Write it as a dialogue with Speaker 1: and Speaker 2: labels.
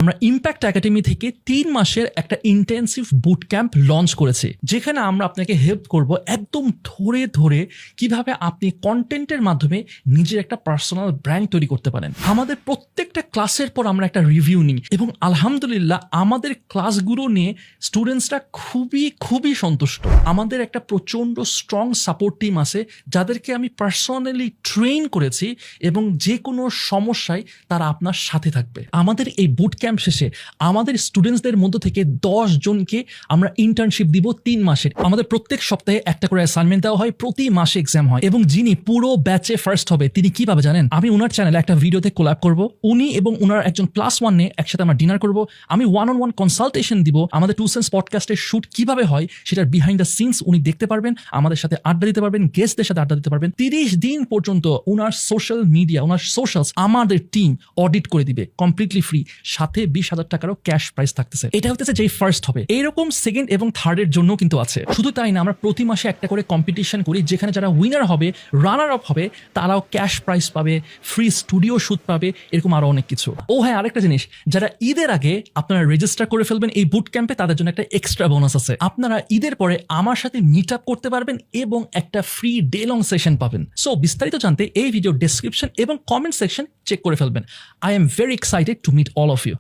Speaker 1: আমরা impact academy থেকে 3 মাসের একটা ইন্টেন্সিভ বুট ক্যাম্প লঞ্চ করেছি, যেখানে আমরা আপনাকে হেল্প করব একদম ধরে ধরে কিভাবে আপনি কন্টেন্টের মাধ্যমে নিজের একটা পার্সোনাল ব্র্যান্ড তৈরি করতে পারেন। আমাদের প্রত্যেকটা ক্লাসের পর আমরা একটা রিভিউ নিই এবং আলহামদুলিল্লাহ আমাদের ক্লাসগুলো নিয়ে স্টুডেন্টসরা খুবই সন্তুষ্ট। আমাদের একটা প্রচণ্ড স্ট্রং সাপোর্ট টিম আছে যাদেরকে আমি পার্সোনালি ট্রেন করেছি এবং যে কোনো সমস্যায় তারা আপনার সাথে থাকবে। আমাদের এই বুট ক্যাম্প শেষে আমাদের স্টুডেন্টসদের মধ্য থেকে 10 জনকে আমরা ইন্টার্নশিপ দিব 3 মাসের। আমাদের প্রত্যেক সপ্তাহে একটা করে অ্যাসাইনমেন্ট দেওয়া হয়, প্রতি মাসে এক্সাম হয় এবং যিনি পুরো ব্যাচে ফার্স্ট হবে তিনি কি পাবে জানেন? আমি ওনার চ্যানেলে একটা ভিডিওতে কোলাব করব, উনি এবং ওনার একজন +1 নিয়ে একসাথে আমরা ডিনার করব, আমি 1-on-1 কনসালটেশন দিব, আমাদের 2 সেন্স পডকাস্টের শুট কিভাবে হয় সেটার বিহাইন্ড দ্য সিনস উনি দেখতে পারবেন, আমাদের সাথে আড্ডা দিতে পারবেন, গেস্টদের সাথে আড্ডা দিতে পারবেন। 30 দিন পর্যন্ত ওনার সোশ্যাল মিডিয়া, ওনার সোশ্যালস আমাদের টিম অডিট করে দিবে কমপ্লিটলি ফ্রি, সাথে 20,000 টাকারও ক্যাশ প্রাইজ থাকতেছে। এটা হচ্ছে যে ফার্স্ট হবে। এইরকম সেকেন্ড এবং থার্ডের জন্য কিন্তু আছে। শুধু তাই না, আমরা প্রতি মাসে একটা করে কম্পিটিশন করি, যেখানে যারা উইনার হবে, রানার আপ হবে, তারাও ক্যাশ প্রাইজ পাবে, ফ্রি স্টুডিও শুট পাবে, এরকম আরো অনেক কিছু। ও হ্যাঁ, আরেকটা জিনিস, যারা ঈদের আগে আপনারা রেজিস্টার করে ফেলবেন এই বুট ক্যাম্পে, তাদের জন্য একটা এক্সট্রা বোনাস আছে। আপনারা ঈদের পরে আমার সাথে মিট আপ করতে পারবেন এবং একটা ফ্রি ডে লং সেশন পাবেন। সো বিস্তারিত জানতে এই ভিডিও ডেসক্রিপশন এবং কমেন্ট সেকশন চেক করে ফেলবেন। I am very excited to meet all of you.